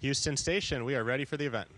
Houston Station, we are ready for the event.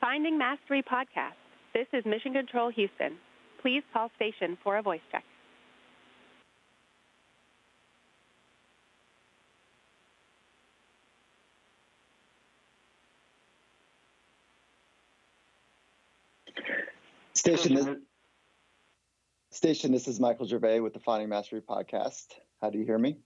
Finding Mastery Podcast. This is Mission Control Houston. Please call station for a voice check. Station, this is Michael Gervais with the Finding Mastery Podcast. How do you hear me?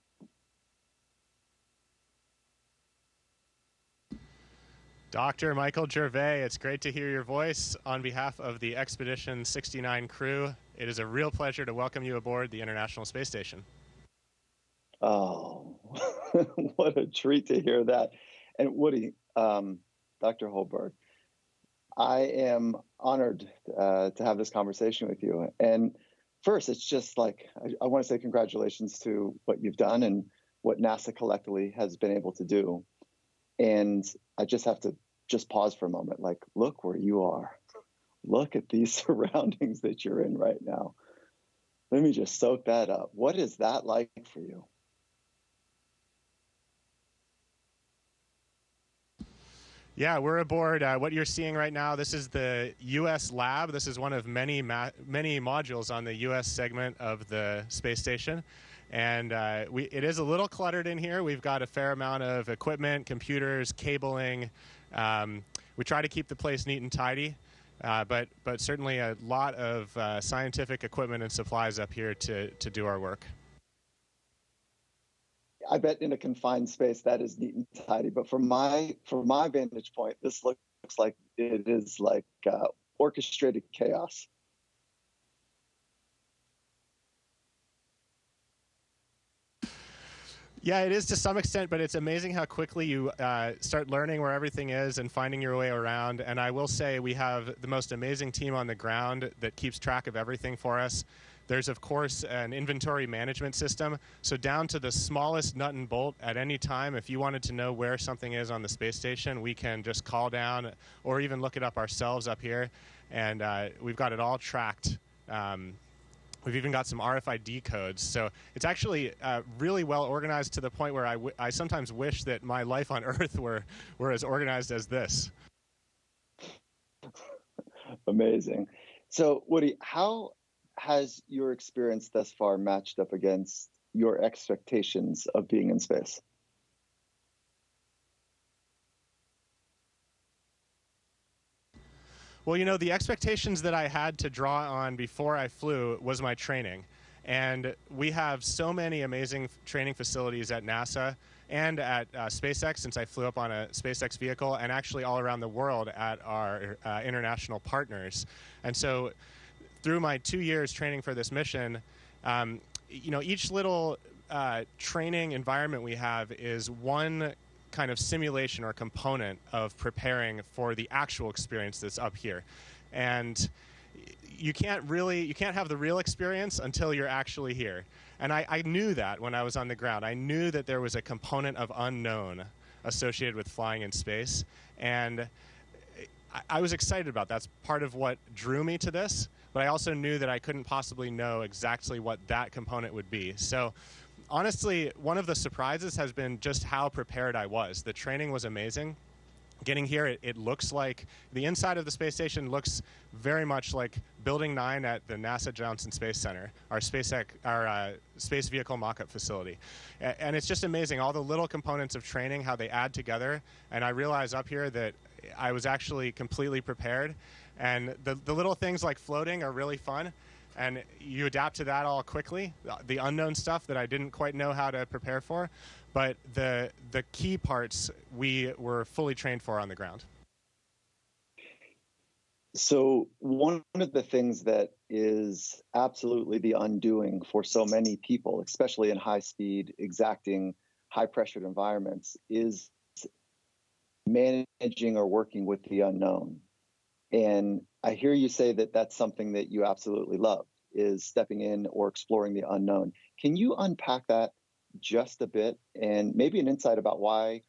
Dr. Michael Gervais, it's great to hear your voice on behalf of the Expedition 69 crew. It is a real pleasure to welcome you aboard the International Space Station. Oh, what a treat to hear that. And Woody, Dr. Hoburg, I am honored to have this conversation with you. And first, it's just like, I want to say congratulations to what you've done and what NASA collectively has been able to do. And I just have to pause for a moment. Like, look where you are. Look at these surroundings that you're in right now. Let me just soak that up. What is that like for you? Yeah, we're aboard. What you're seeing right now, this is the U.S. lab. This is one of many modules on the U.S. segment of the space station. And it is a little cluttered in here. We've got a fair amount of equipment, computers, cabling. We try to keep the place neat and tidy, but certainly a lot of scientific equipment and supplies up here to do our work. I bet in a confined space that is neat and tidy. But from my vantage point, this looks like it is like orchestrated chaos. Yeah, it is to some extent, but it's amazing how quickly you start learning where everything is and finding your way around. And I will say we have the most amazing team on the ground that keeps track of everything for us. There's, of course, an inventory management system. So down to the smallest nut and bolt at any time, if you wanted to know where something is on the space station, we can just call down or even look it up ourselves up here. And we've got it all tracked. We've even got some RFID codes. So it's actually really well organized to the point where I sometimes wish that my life on Earth were as organized as this. Amazing. So, Woody, how has your experience thus far matched up against your expectations of being in space? Well, you know, the expectations that I had to draw on before I flew was my training. And we have so many amazing training facilities at NASA and at SpaceX, since I flew up on a SpaceX vehicle, and actually all around the world at our international partners. And so through my 2 years training for this mission, you know, each little training environment we have is one kind of simulation or component of preparing for the actual experience that's up here. And you can't have the real experience until you're actually here. And I knew that when I was on the ground. I knew that there was a component of unknown associated with flying in space. And I was excited about that. That's part of what drew me to this. But I also knew that I couldn't possibly know exactly what that component would be. So honestly, one of the surprises has been just how prepared I was. The training was amazing. Getting here, it looks like the inside of the space station looks very much like Building 9 at the NASA Johnson Space Center, our space vehicle mock-up facility. And it's just amazing, all the little components of training, how they add together. And I realize up here that I was actually completely prepared. And the little things like floating are really fun. And you adapt to that all quickly, the unknown stuff that I didn't quite know how to prepare for. But the key parts we were fully trained for on the ground. So one of the things that is absolutely the undoing for so many people, especially in high-speed, exacting, high-pressured environments, is managing or working with the unknown. And I hear you say that that's something that you absolutely love, is stepping in or exploring the unknown. Can you unpack that just a bit and maybe an insight about why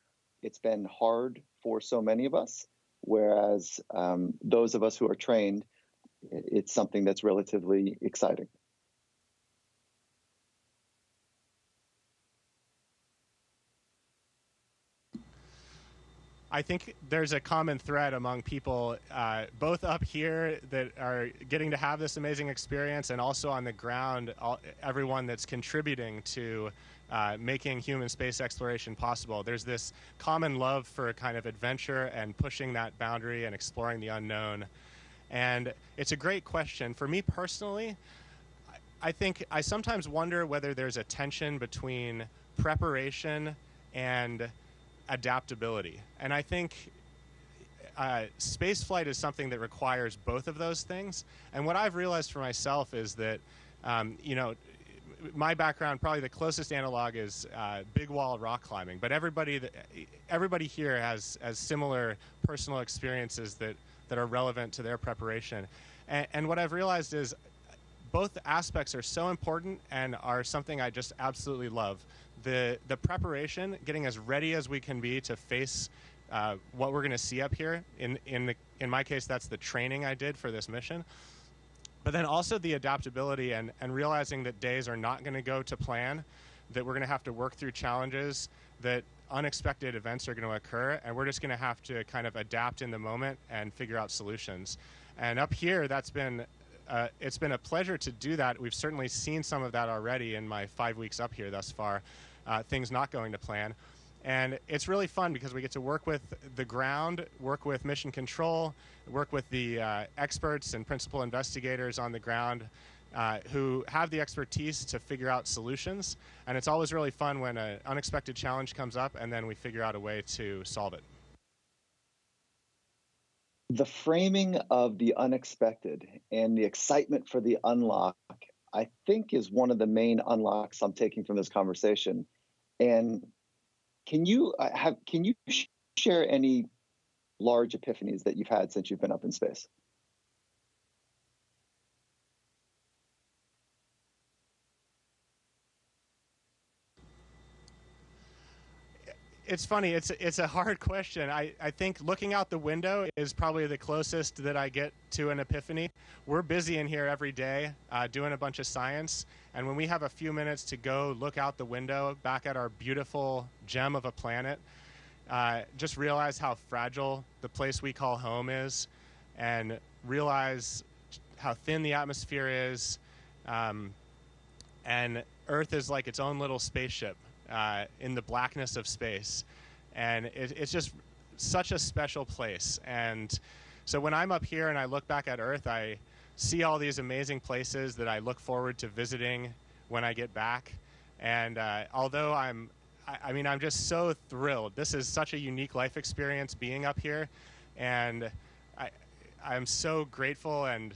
it's been hard for so many of us, whereas those of us who are trained, it's something that's relatively exciting? I think there's a common thread among people, both up here that are getting to have this amazing experience, and also on the ground, everyone that's contributing to making human space exploration possible. There's this common love for kind of adventure and pushing that boundary and exploring the unknown. And it's a great question. For me personally, I think I sometimes wonder whether there's a tension between preparation and adaptability. And I think space flight is something that requires both of those things. And what I've realized for myself is that, my background, probably the closest analog is big wall rock climbing. But everybody here has similar personal experiences that are relevant to their preparation. And what I've realized is both aspects are so important and are something I just absolutely love. The preparation, getting as ready as we can be to face what we're going to see up here. In my case, that's the training I did for this mission. But then also the adaptability and realizing that days are not going to go to plan, that we're going to have to work through challenges, that unexpected events are going to occur, and we're just going to have to kind of adapt in the moment and figure out solutions. And up here, it's been a pleasure to do that. We've certainly seen some of that already in my 5 weeks up here thus far, things not going to plan. And it's really fun because we get to work with the ground, work with mission control, work with the experts and principal investigators on the ground who have the expertise to figure out solutions. And it's always really fun when an unexpected challenge comes up and then we figure out a way to solve it. The framing of the unexpected and the excitement for the unlock, I think, is one of the main unlocks I'm taking from this conversation. And can you share any large epiphanies that you've had since you've been up in space? It's funny. It's a hard question. I think looking out the window is probably the closest that I get to an epiphany. We're busy in here every day doing a bunch of science. And when we have a few minutes to go look out the window back at our beautiful gem of a planet, just realize how fragile the place we call home is, and realize how thin the atmosphere is. And Earth is like its own little spaceship in the blackness of space. And it's just such a special place. And so when I'm up here and I look back at Earth, I see all these amazing places that I look forward to visiting when I get back. And although I'm just so thrilled. This is such a unique life experience being up here. And I'm so grateful and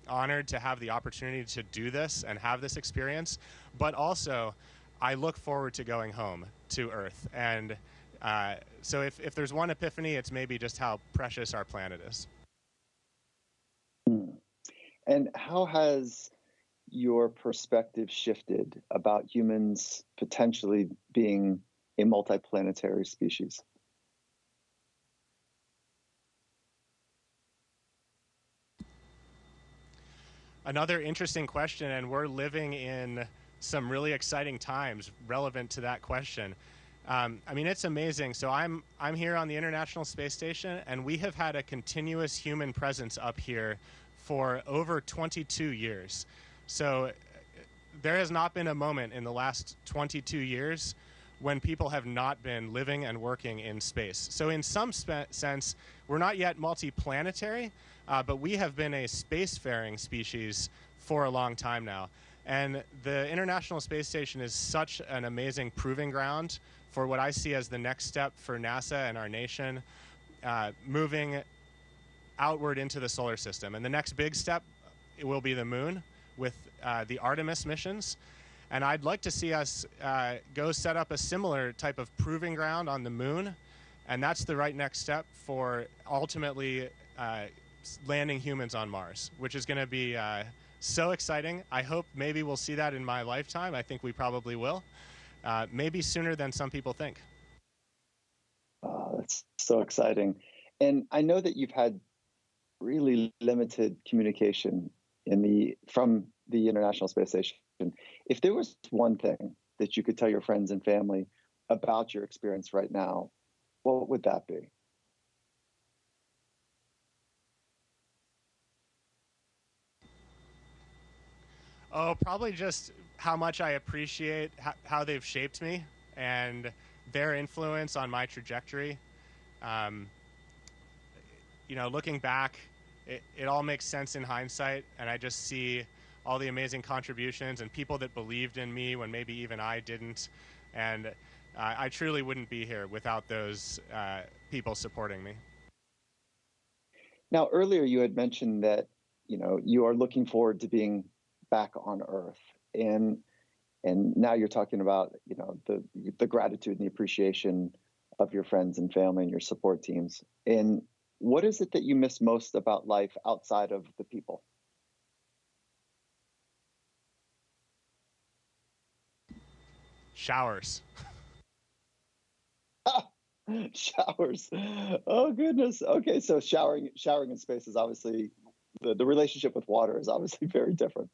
honored to have the opportunity to do this and have this experience. But also, I look forward to going home to Earth. And so if there's one epiphany, it's maybe just how precious our planet is. And how has your perspective shifted about humans potentially being a multiplanetary species? Another interesting question, and we're living in some really exciting times relevant to that question. It's amazing. So I'm here on the International Space Station, and we have had a continuous human presence up here for over 22 years. So there has not been a moment in the last 22 years when people have not been living and working in space. So in some sense, we're not yet multiplanetary, but we have been a spacefaring species for a long time now. And the International Space Station is such an amazing proving ground for what I see as the next step for NASA and our nation, moving outward into the solar system. And the next big step will be the moon with the Artemis missions. And I'd like to see us go set up a similar type of proving ground on the moon And that's the right next step for ultimately landing humans on Mars, which is going to be so exciting. I hope maybe we'll see that in my lifetime. I think we probably will. Maybe sooner than some people think. That's so exciting. And I know that you've had really limited communication from the International Space Station. If there was one thing that you could tell your friends and family about your experience right now, what would that be? Oh, probably just how much I appreciate how they've shaped me and their influence on my trajectory. Um, Looking back, it all makes sense in hindsight, and I just see all the amazing contributions and people that believed in me when maybe even I didn't. And I truly wouldn't be here without those people supporting me. Now, earlier you had mentioned that you are looking forward to being back on Earth, and now you're talking about the gratitude and the appreciation of your friends and family and your support teams. And what is it that you miss most about life outside of the people? Showers. Showers. Oh goodness. Okay, so showering in space is obviously the relationship with water is obviously very different.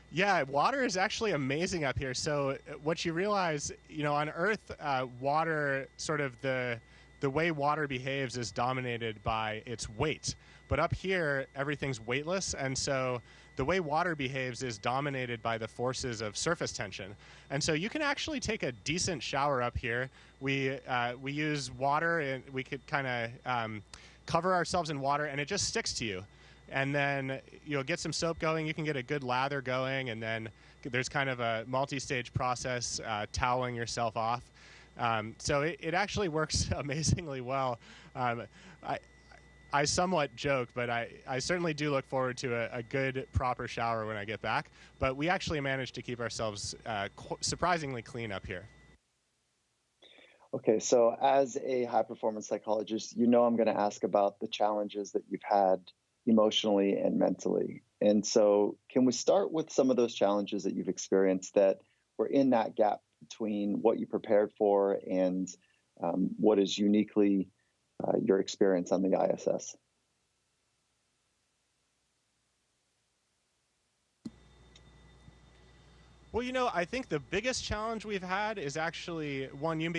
Yeah, water is actually amazing up here. So what you realize, on Earth, water, sort of the way water behaves is dominated by its weight. But up here, everything's weightless, and so the way water behaves is dominated by the forces of surface tension. And so you can actually take a decent shower up here. We use water, and we could kind of cover ourselves in water, and it just sticks to you. And then you'll get some soap going, you can get a good lather going, and then there's kind of a multi-stage process, toweling yourself off. So it actually works amazingly well. I somewhat joke, but I certainly do look forward to a good, proper shower when I get back. But we actually managed to keep ourselves surprisingly clean up here. Okay, so as a high performance psychologist, I'm going to ask about the challenges that you've had emotionally and mentally. And so, can we start with some of those challenges that you've experienced that were in that gap between what you prepared for and what is uniquely your experience on the ISS? Well, I think the biggest challenge we've had is actually one you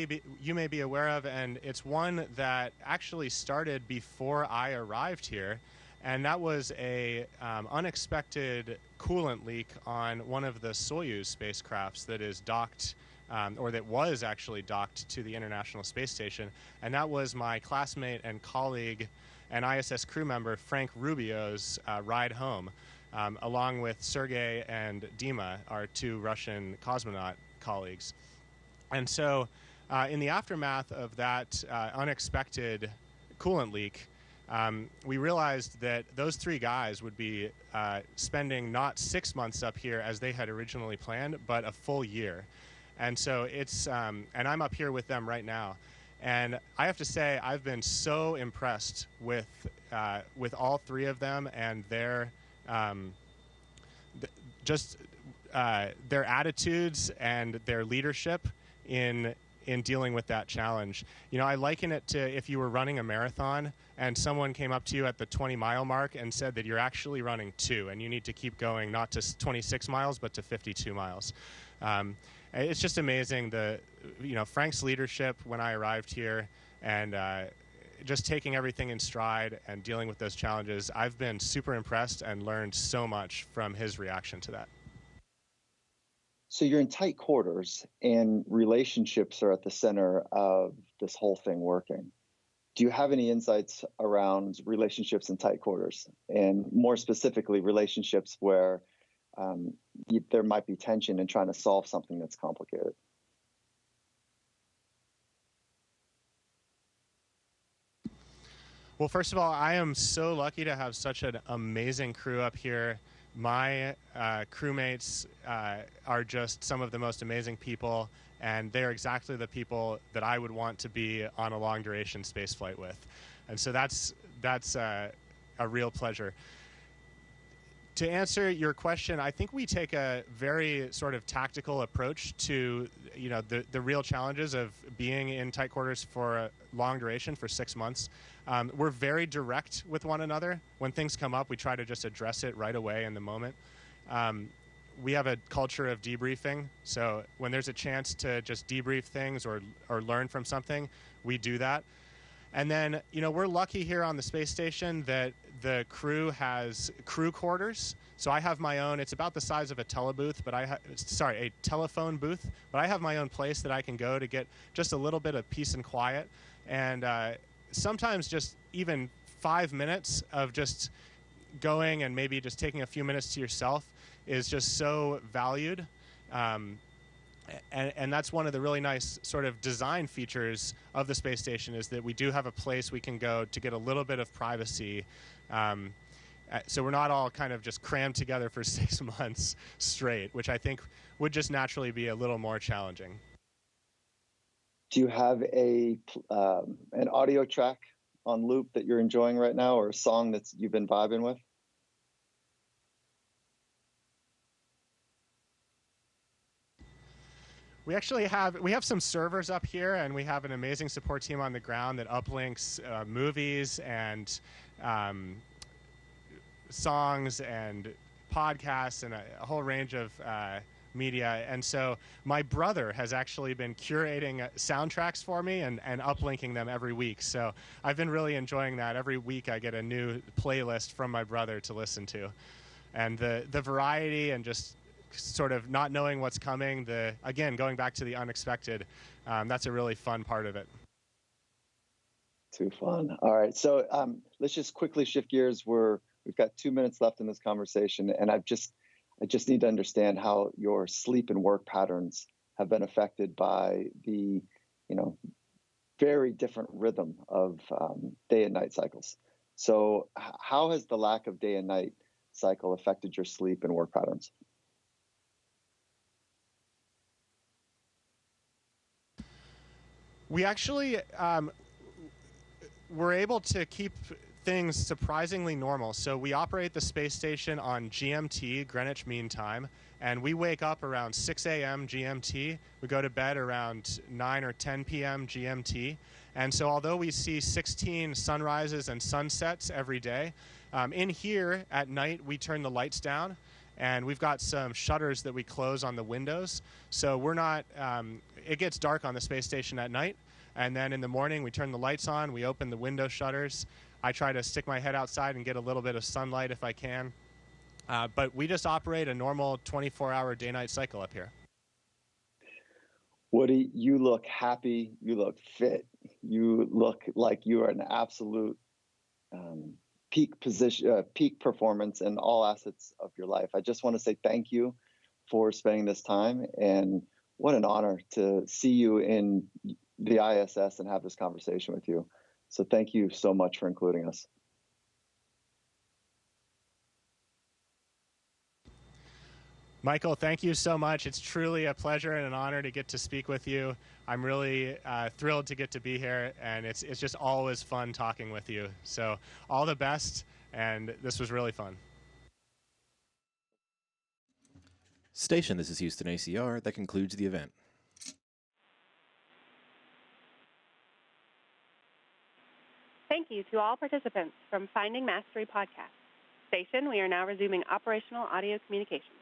may be aware of, and it's one that actually started before I arrived here. And that was a unexpected coolant leak on one of the Soyuz spacecrafts that is docked, or that was actually docked to the International Space Station. And that was my classmate and colleague and ISS crew member Frank Rubio's ride home, along with Sergei and Dima, our two Russian cosmonaut colleagues. And so in the aftermath of that unexpected coolant leak, we realized that those three guys would be spending not 6 months up here as they had originally planned, but a full year. And so and I'm up here with them right now. And I have to say, I've been so impressed with all three of them and their their attitudes and their leadership in dealing with that challenge. I liken it to if you were running a marathon and someone came up to you at the 20-mile mark and said that you're actually running 2 and you need to keep going not to 26 miles but to 52 miles. It's just amazing Frank's leadership when I arrived here, and just taking everything in stride and dealing with those challenges. I've been super impressed and learned so much from his reaction to that. So you're in tight quarters, and relationships are at the center of this whole thing working. Do you have any insights around relationships in tight quarters, and more specifically, relationships where there might be tension in trying to solve something that's complicated? Well, first of all, I am so lucky to have such an amazing crew up here my crewmates are just some of the most amazing people, and they're exactly the people that I would want to be on a long-duration space flight with. And so that's a real pleasure. To answer your question, I think we take a very sort of tactical approach to, the real challenges of being in tight quarters for a long duration for 6 months. We're very direct with one another. When things come up, we try to just address it right away in the moment. We have a culture of debriefing. So when there's a chance to just debrief things or learn from something, we do that. And then, we're lucky here on the space station that the crew has crew quarters. So I have my own. It's about the size of a telebooth, but a telephone booth. But I have my own place that I can go to get just a little bit of peace and quiet. And sometimes just even 5 minutes of just going and maybe just taking a few minutes to yourself is just so valued. And that's one of the really nice sort of design features of the space station, is that we do have a place we can go to get a little bit of privacy. So we're not all kind of just crammed together for 6 months straight, which I think would just naturally be a little more challenging. Do you have an audio track on loop that you're enjoying right now, or a song that you've been vibing with? We actually have some servers up here, and we have an amazing support team on the ground that uplinks movies and songs and podcasts and a whole range of media. And so my brother has actually been curating soundtracks for me and uplinking them every week. So I've been really enjoying that. Every week I get a new playlist from my brother to listen to. And the variety and just sort of not knowing what's coming, again, going back to the unexpected, that's a really fun part of it. Too fun. All right, so let's just quickly shift gears. We've got 2 minutes left in this conversation, and I just need to understand how your sleep and work patterns have been affected by the very different rhythm of day and night cycles. So how has the lack of day and night cycle affected your sleep and work patterns? We actually we're able to keep things surprisingly normal. So we operate the space station on GMT, Greenwich Mean Time, and we wake up around 6 a.m. GMT. We go to bed around 9 or 10 p.m. GMT. And so although we see 16 sunrises and sunsets every day, in here at night we turn the lights down, and we've got some shutters that we close on the windows. So we're not, it gets dark on the space station at night, and then in the morning we turn the lights on, we open the window shutters. I try to stick my head outside and get a little bit of sunlight if I can. But we just operate a normal 24-hour day-night cycle up here. Woody, you look happy, you look fit, you look like you are an absolute peak performance in all assets of your life. I just want to say thank you for spending this time, and what an honor to see you in the ISS and have this conversation with you. So thank you so much for including us. Michael, thank you so much. It's truly a pleasure and an honor to get to speak with you. I'm really thrilled to get to be here, and it's just always fun talking with you. So all the best, and this was really fun. Station, this is Houston ACR. That concludes the event. Thank you to all participants from Finding Mastery podcast. Station, we are now resuming operational audio communications.